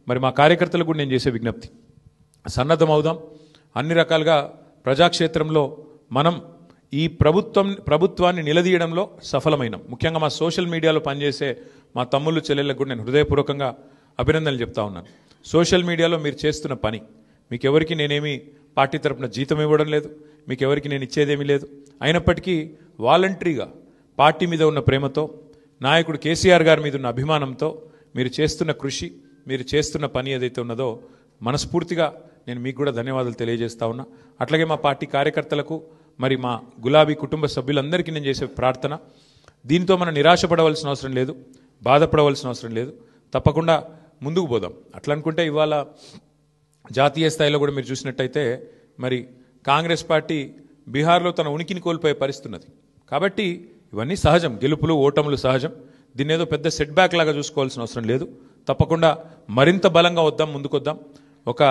మరి మా కార్యకర్తలకు కూడా నేను చేసే విజ్ఞప్తి, సన్నద్ధం అవుదాం. అన్ని రకాలుగా ప్రజాక్షేత్రంలో మనం ఈ ప్రభుత్వాన్ని నిలదీయడంలో సఫలమైనాం. ముఖ్యంగా మా సోషల్ మీడియాలో పనిచేసే మా తమ్ముళ్ళు చెల్లెళ్ళకు కూడా నేను హృదయపూర్వకంగా అభినందనలు చెప్తా ఉన్నాను. సోషల్ మీడియాలో మీరు చేస్తున్న పని, మీకు ఎవరికి నేనేమి పార్టీ తరపున జీతం ఇవ్వడం లేదు, మీకు ఎవరికి నేను ఇచ్చేదేమీ లేదు. అయినప్పటికీ వాలంటరీగా పార్టీ మీద ఉన్న ప్రేమతో, నాయకుడు కేసీఆర్ గారి మీద ఉన్న అభిమానంతో మీరు చేస్తున్న కృషి, మీరు చేస్తున్న పని ఏదైతే ఉన్నదో మనస్ఫూర్తిగా నేను మీకు కూడా ధన్యవాదాలు తెలియజేస్తా ఉన్నా. అట్లాగే మా పార్టీ కార్యకర్తలకు, మరి మా గులాబీ కుటుంబ సభ్యులందరికీ నేను చేసే ప్రార్థన, దీంతో మనం నిరాశపడవలసిన అవసరం లేదు, బాధపడవలసిన అవసరం లేదు. తప్పకుండా ముందుకు పోదాం. అట్లా అనుకుంటే ఇవాళ జాతీయ స్థాయిలో కూడా మీరు చూసినట్టయితే మరి కాంగ్రెస్ పార్టీ బీహార్లో తన ఉనికిని కోల్పోయే పరిస్థితి ఉన్నది. కాబట్టి ఇవన్నీ సహజం, గెలుపులు ఓటములు సహజం. దీన్ని ఏదో పెద్ద సెట్ బ్యాక్ లాగా చూసుకోవాల్సిన అవసరం లేదు. తప్పకుండా మరింత బలంగా వద్దాం, ముందుకొద్దాం. ఒక